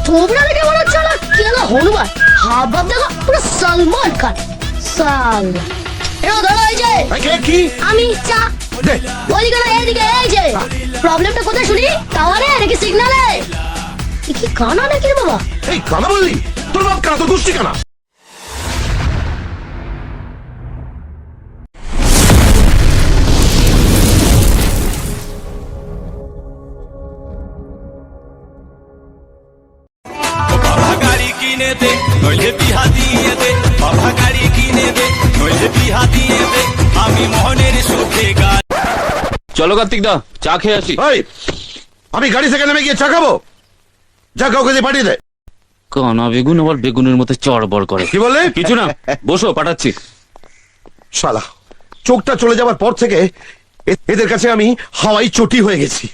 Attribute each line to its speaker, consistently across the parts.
Speaker 1: थोबड़ा लेके बड़ा चला केला हनुमान हाथ बाप देखो पूरा सलमान खान साल এও ধরো এই যে
Speaker 2: কি
Speaker 1: আমি চা
Speaker 2: দে
Speaker 1: ওইদিকে না এইদিকে এই যে প্রবলেমটা কোথায় শুনি টাওয়ারে নাকি সিগন্যালে কি কানা নাকি রে বাবা
Speaker 2: এই কানা বললি তোর বাপ কানা তো দুষ্টি কানা
Speaker 3: বাবা গাড়ি কিনে দে নইলে বিহা দিয়ে দে বাবা গাড়ি কিনে দে নইলে বিহা দিয়ে দে আমি মোহনের সুখে গান
Speaker 4: চলো কার্তিক দা চা খেয়ে আসি।
Speaker 2: এই আমি গাড়ি থেকে নেমে গিয়ে চা খাবো যা কাউকে দিয়ে পাঠিয়ে দে
Speaker 4: কানা বেগুন আবার বেগুনের মতো চড়বড় করে।
Speaker 2: কি বললে
Speaker 4: কিছু না, বসো পাঠাচ্ছি।
Speaker 2: শালা চোখটা চলে যাওয়ার পর থেকে এদের কাছে আমি হাওয়াই চটি হয়ে গেছি।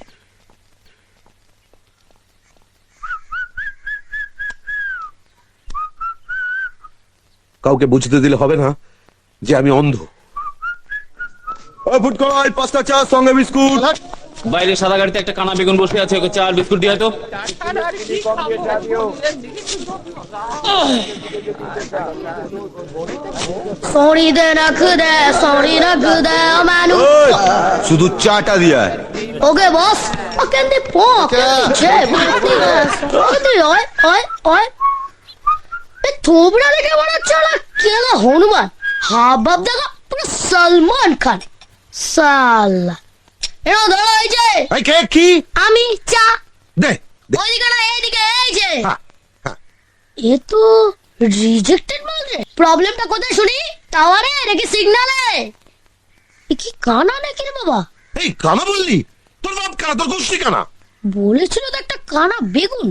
Speaker 2: কাউকে বুঝতে দিলে হবে না যে আমি অন্ধ। ফুট করাই 5টা চা সঙ্গে বিস্কুট।
Speaker 4: বাইরে সাদা গাড়িতে একটা কানা বেগুন বসে আছে, ওকে চা আর বিস্কুট দিয়ে তো।
Speaker 1: সরি দে রাখ দে সরি রাখ দে মানু
Speaker 2: শুধু চাটা দিয়া
Speaker 1: ওকে বস কেন্দি পো কেন্দি যে বুঝতি ওই ওই ওই थोबड़ा लेके बड़ा चला केला हनुमान हाथ बाप देखो पूरा सलमान खान साला এও ধরো এই যে
Speaker 2: কি
Speaker 1: আমি চা
Speaker 2: দে
Speaker 1: ওইদিকে না এইদিকে এই যে
Speaker 2: হ্যাঁ, হ্যাঁ।
Speaker 1: এ তো রিজেক্টেড মাল রে প্রবলেমটা কোথায় শুনি টাওয়ারে নাকি সিগন্যালে কি কানা নাকি রে বাবা
Speaker 2: এই কানা বললি তোর বাপ কানা তো দুষ্টি কানা
Speaker 1: বলেছিল তো একটা কানা বেগুন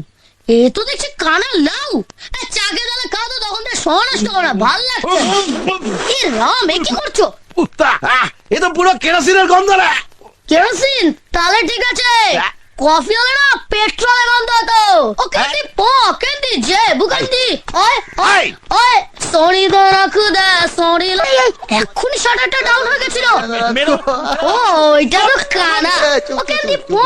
Speaker 1: এ তো দেখছি কানা লাউ চাকে দালে খাও তো তখন তো সনষ্ট করা ভাল লাগছে এ রাম এ কি করছো
Speaker 2: এ তো পুরো কেরোসিনের গন্ধ রে
Speaker 1: কেরোসিন তাহলে ঠিক আছে কফি হলে না পেট্রোলের গন্ধ হতো ও কেন্দি পো কেন্দি যে বুকান্দি ওই ওই ওই সরি দে রাখ দে সরি এক্ষুনি শাটারটা ডাউন হয়ে গেছিল ও এটা তো কানা ও কেন্দি পো